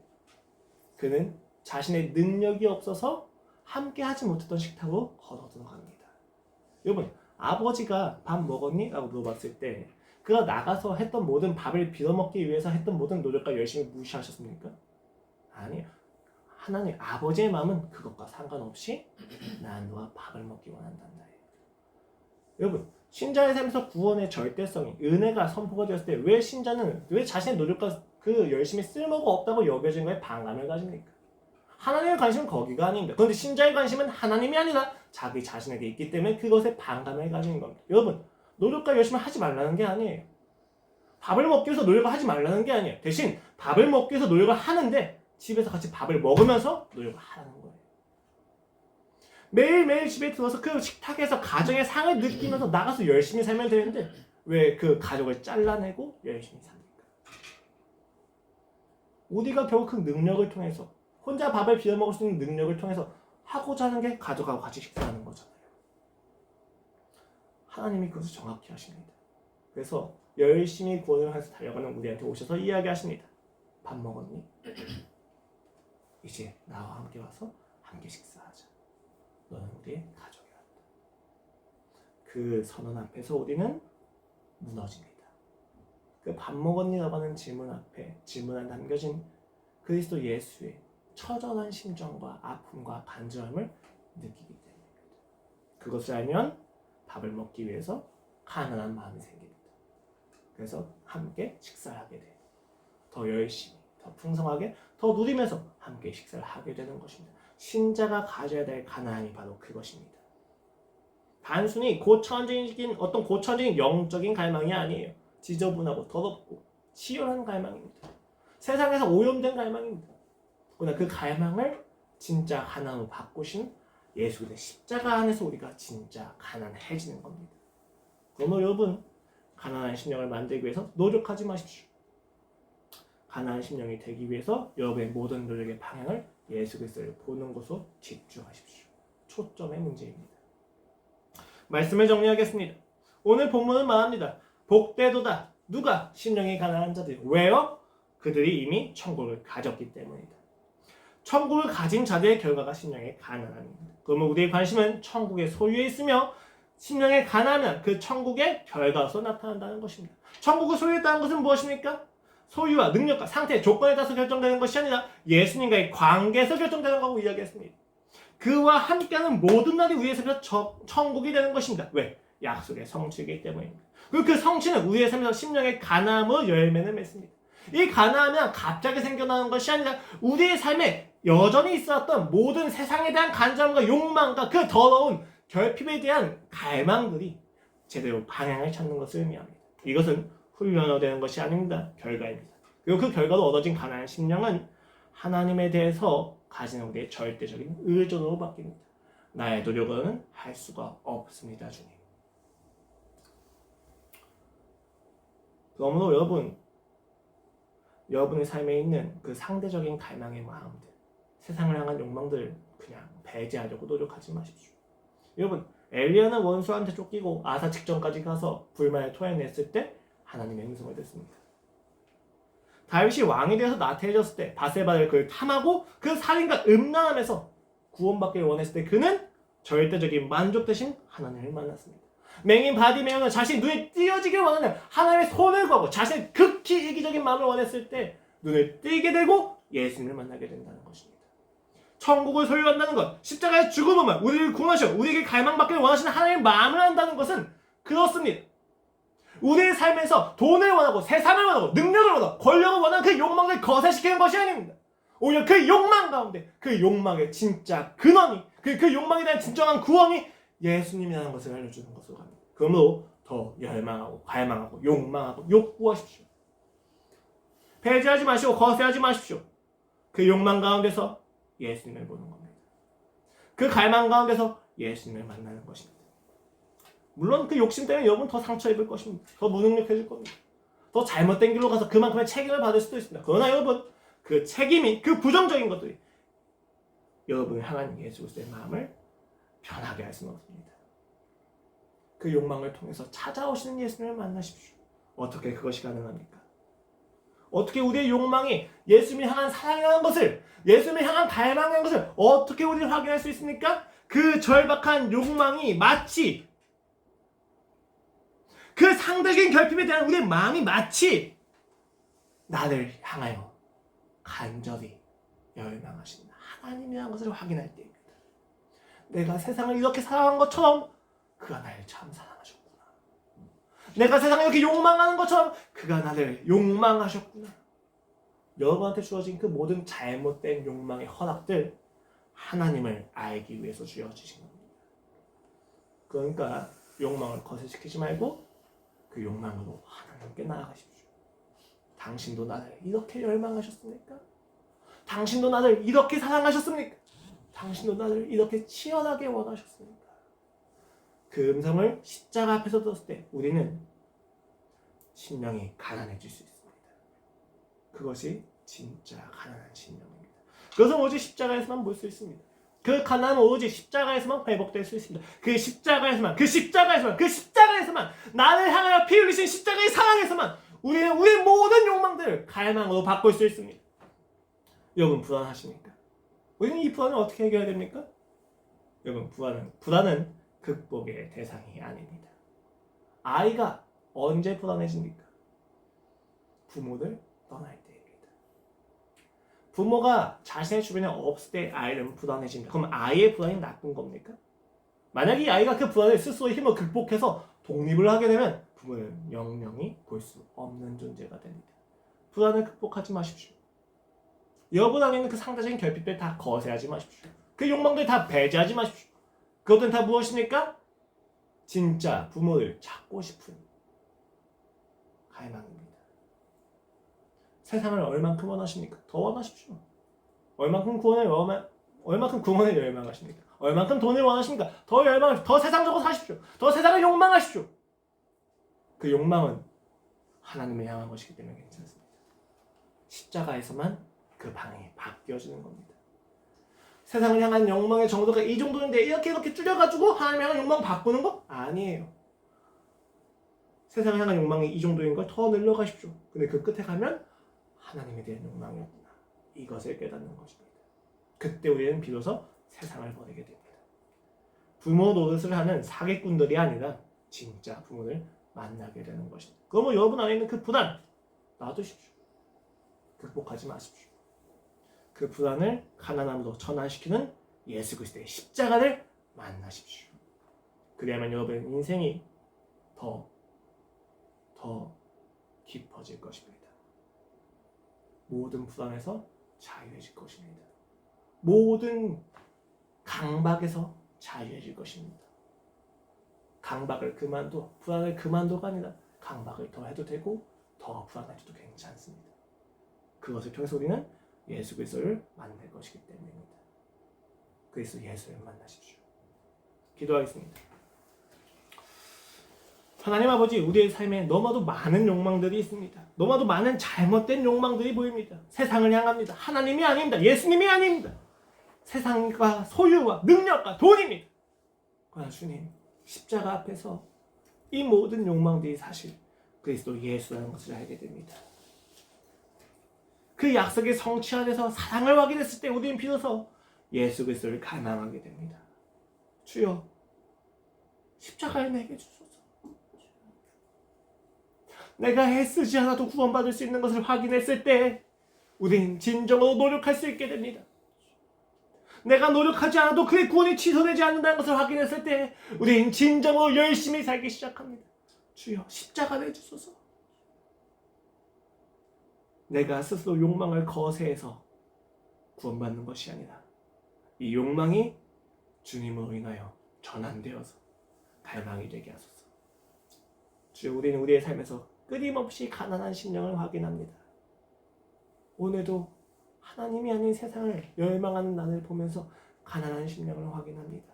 그는 자신의 능력이 없어서 함께 하지 못했던 식탁으로 걸어 들어갑니다. 여러분, 아버지가 밥 먹었니? 라고 물어봤을 때 그가 나가서 했던 모든 밥을 빌어먹기 위해서 했던 모든 노력과 열심히 무시하셨습니까? 아니요. 하나님 아버지의 마음은 그것과 상관없이 난 너와 밥을 먹기 원한단다. 여러분, 신자의 삶에서 구원의 절대성이 은혜가 선포가 되었을 때 왜 신자는 왜 자신의 노력과 그 열심히 쓸모가 없다고 여겨진 거에 반감을 가집니까? 하나님의 관심은 거기가 아닙니다. 그런데 신자의 관심은 하나님이 아니라 자기 자신에게 있기 때문에 그것에 반감을 가지는 겁니다. 여러분, 노력과 열심을 하지 말라는 게 아니에요. 밥을 먹기 위해서 노력을 하지 말라는 게 아니에요. 대신 밥을 먹기 위해서 노력을 하는데 집에서 같이 밥을 먹으면서 노력을 하라는 거예요. 매일매일 집에 들어서 그 식탁에서 가정의 상을 느끼면서 나가서 열심히 살면 되는데 왜 그 가족을 잘라내고 열심히 삽니까? 우리가 결국 그 능력을 통해서 혼자 밥을 비워 먹을 수 있는 능력을 통해서 하고자 하는 게 가족하고 같이 식사하는 거잖아요. 하나님이 그것을 정확히 하십니다. 그래서 열심히 구원을 위해서 달려가는 우리한테 오셔서 이야기하십니다. 밥 먹었니? 이제 나와 함께 와서 함께 식사하자. 너는 우리의 가족이란다. 그 선언 앞에서 우리는 무너집니다. 그 밥 먹었니라고 하는 질문 앞에 질문에 남겨진 그리스도 예수의 처절한 심정과 아픔과 간절함을 느끼기 때문입니다. 그것을 알면 밥을 먹기 위해서 가난한 마음이 생깁니다. 그래서 함께 식사를 하게 돼요. 더 열심히, 더 풍성하게, 더 누리면서 함께 식사를 하게 되는 것입니다. 신자가 가져야 될 가난이 바로 그것입니다. 단순히 어떤 고천적인 영적인 갈망이 아니에요. 지저분하고 더럽고 치열한 갈망입니다. 세상에서 오염된 갈망입니다. 그러나 그 갈망을 진짜 하나로 바꾸신 예수 그리스도의 십자가 안에서 우리가 진짜 가난해지는 겁니다. 그러므로 여러분, 가난한 심령을 만들기 위해서 노력하지 마십시오. 가난한 심령이 되기 위해서 여러분의 모든 노력의 방향을 예수 그리스도를 보는 것으로 집중하십시오. 초점의 문제입니다. 말씀을 정리하겠습니다. 오늘 본문은 말합니다. 복되도다. 누가? 심령이 가난한 자들. 왜요? 그들이 이미 천국을 가졌기 때문이다. 천국을 가진 자들의 결과가 심령의 가난함입니다. 그러면 우리의 관심은 천국의 소유에 있으며 심령의 가난은 그 천국의 결과로서 나타난다는 것입니다. 천국을 소유했다는 것은 무엇입니까? 소유와 능력과 상태, 조건에 따라서 결정되는 것이 아니라 예수님과의 관계에서 결정되는 거라고 이야기했습니다. 그와 함께하는 모든 날이 우리의 삶에서 천국이 되는 것입니다. 왜? 약속의 성취이기 때문입니다. 그리고 그 성취는 우리의 삶에서 심령의 가난함으로 열매를 맺습니다. 이 가난하면 갑자기 생겨나는 것이 아니라 우리의 삶에 여전히 있었던 모든 세상에 대한 간절함과 욕망과 그 더러운 결핍에 대한 갈망들이 제대로 방향을 찾는 것을 의미합니다. 이것은 훈련되는 것이 아닙니다. 결과입니다. 그리고 그 결과로 얻어진 가난한 심령은 하나님에 대해서 가진 우리의 절대적인 의존으로 바뀝니다. 나의 노력은 할 수가 없습니다, 주님. 그러므로 여러분의 삶에 있는 그 상대적인 갈망의 마음들, 세상을 향한 욕망들을 그냥 배제하려고 노력하지 마십시오. 여러분, 엘리야는 원수한테 쫓기고 아사 직전까지 가서 불만을 토해냈을 때 하나님의 음성을 듣습니다. 다윗이 왕이 되어서 나태해졌을 때 바세바를 그를 탐하고 그 살인과 음란함에서 구원받기를 원했을 때 그는 절대적인 만족 대신 하나님을 만났습니다. 맹인 바디메오는 자신이 눈에 띄어지길 원하는 하나님의 손을 구하고 자신의 극히 이기적인 마음을 원했을 때 눈을 띄게 되고 예수님을 만나게 된다는 것입니다. 천국을 소유한다는 것, 십자가에 죽음을 우리를 구원하시고 우리에게 갈망받기를 원하시는 하나님의 마음을 한다는 것은 그렇습니다. 우리의 삶에서 돈을 원하고 세상을 원하고 능력을 원하고 권력을 원하는 그 욕망을 거세시키는 것이 아닙니다. 오히려 그 욕망 가운데 그 욕망의 진짜 근원이 그 욕망에 대한 진정한 구원이 예수님이라는 것을 알려주는 것으로 갑니다. 그러므로 더 열망하고 갈망하고 욕망하고 욕구하십시오. 배제하지 마시고 거세하지 마십시오. 그 욕망 가운데서 예수님을 보는 겁니다. 그 갈망 가운데서 예수님을 만나는 것입니다. 물론 그 욕심 때문에 여러분 더 상처 입을 것입니다. 더 무능력해질 겁니다. 더 잘못된 길로 가서 그만큼의 책임을 받을 수도 있습니다. 그러나 여러분, 그 책임이 그 부정적인 것들이 여러분을 향한 예수 그리스도의 마음을 변하게 할 수는 없습니다. 그 욕망을 통해서 찾아오시는 예수님을 만나십시오. 어떻게 그것이 가능합니까? 어떻게 우리의 욕망이 예수님을 향한 사랑이라는 것을, 예수님을 향한 갈망이라는 것을 어떻게 우리는 확인할 수 있습니까? 그 절박한 욕망이 마치, 그 상대적인 결핍에 대한 우리의 마음이 마치 나를 향하여 간절히 열망하신 하나님이라는 것을 확인할 때입니다. 내가 세상을 이렇게 사랑한 것처럼 그가 나를 참 사랑하셨구나. 내가 세상을 이렇게 욕망하는 것처럼 그가 나를 욕망하셨구나. 여러분한테 주어진 그 모든 잘못된 욕망의 허락들, 하나님을 알기 위해서 주어지신 겁니다. 그러니까 욕망을 거세시키지 말고 그 욕망으로 하나님께 나아가십시오. 당신도 나를 이렇게 열망하셨습니까? 당신도 나를 이렇게 사랑하셨습니까? 당신도 나를 이렇게 치열하게 원하셨습니까? 그 음성을 십자가 앞에서 들었을 때 우리는 심령이 가난해질 수 있습니다. 그것이 진짜 가난한 심령입니다. 그것은 오직 십자가에서만 볼 수 있습니다. 그 가난은 오직 십자가에서만 회복될 수 있습니다. 그 십자가에서만 나를 향하여 피 흘리신 십자가의 사랑에서만 우리는 우리의 모든 욕망들을 갈망으로 바꿀 수 있습니다. 여러분 불안하십니까? 우리는 이 불안을 어떻게 해결해야 됩니까? 여러분 불안은 극복의 대상이 아닙니다. 아이가 언제 불안해집니까? 부모를 떠날 때입니다. 부모가 자신의 주변에 없을 때 아이는 불안해집니다. 그럼 아이의 불안이 나쁜 겁니까? 만약에 이 아이가 그 불안을 스스로의 힘으로 극복해서 독립을 하게 되면 부모는 영영이 볼 수 없는 존재가 됩니다. 불안을 극복하지 마십시오. 여러분 안에 있는 그 상대적인 결핍들 다 거세하지 마십시오. 그 욕망들 다 배제하지 마십시오. 그것들은 다 무엇입니까? 진짜 부모를 찾고 싶은 갈망입니다. 세상을 얼만큼 원하십니까? 더 원하십시오. 얼만큼 구원을 열망하십니까? 얼만큼 돈을 원하십니까? 더 열망하십시오. 더 세상적으로 사십시오. 더 세상을 욕망하십시오. 그 욕망은 하나님을 향한 것이기 때문에 괜찮습니다. 십자가에서만 그 방이 바뀌어지는 겁니다. 세상을 향한 욕망의 정도가 이 정도인데 이렇게 줄여가지고 하나님을 향한 욕망 바꾸는 거? 아니에요. 세상을 향한 욕망이 이 정도인 걸 더 늘려가십시오. 근데 그 끝에 가면 하나님에 대한 욕망이었구나. 이것을 깨닫는 것입니다. 그때 우리는 비로소 세상을 버리게 됩니다. 부모 노릇을 하는 사기꾼들이 아니라 진짜 부모를 만나게 되는 것입니다. 그러면 여러분 안에 있는 그 불안 놔두십시오. 극복하지 마십시오. 그 불안을 가난함으로 전환시키는 예수 그리스도의 십자가를 만나십시오. 그래야만 여러분의 인생이 더 깊어질 것입니다. 모든 불안에서 자유해질 것입니다. 모든 강박에서 자유해질 것입니다. 강박을 불안을 그만둬가 아니라 강박을 더 해도 되고 더 불안해도 괜찮습니다. 그것을 통해서 우리는 예수 그리스도를 만날 것이기 때문입니다. 그래서 예수를 만나십시오. 기도하겠습니다. 하나님 아버지, 우리의 삶에 너무나도 많은 욕망들이 있습니다. 너무나도 많은 잘못된 욕망들이 보입니다. 세상을 향합니다. 하나님이 아닙니다. 예수님이 아닙니다. 세상과 소유와 능력과 돈입니다. 그러나 주님, 십자가 앞에서 이 모든 욕망들이 사실 그리스도 예수라는 것을 알게 됩니다. 그 약속의 성취 안에서 사랑을 확인했을 때 우리는 비로소 예수 그리스도를 갈망하게 됩니다. 주여, 십자가에 내게 주소서. 내가 애쓰지 않아도 구원받을 수 있는 것을 확인했을 때 우린 진정으로 노력할 수 있게 됩니다. 내가 노력하지 않아도 그의 구원이 취소되지 않는다는 것을 확인했을 때 우린 진정으로 열심히 살기 시작합니다. 주여, 십자가 내주소서. 내가 스스로 욕망을 거세해서 구원받는 것이 아니라 이 욕망이 주님으로 인하여 전환되어서 갈망이 되게 하소서. 주여, 우리는 우리의 삶에서 끊임없이 가난한 심령을 확인합니다. 오늘도 하나님이 아닌 세상을 열망하는 나를 보면서 가난한 심령을 확인합니다.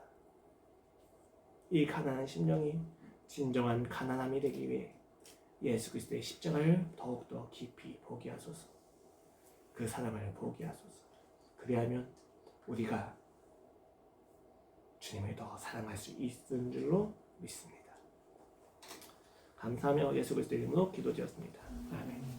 이 가난한 심령이 진정한 가난함이 되기 위해 예수 그리스도의 십자가를 더욱더 깊이 보게 하소서. 그 사랑을 보게 하소서. 그리하면 우리가 주님을 더 사랑할 수 있는 줄로 믿습니다. 감사하며 예수 그리스도의 이름으로 기도드렸습니다. 아멘.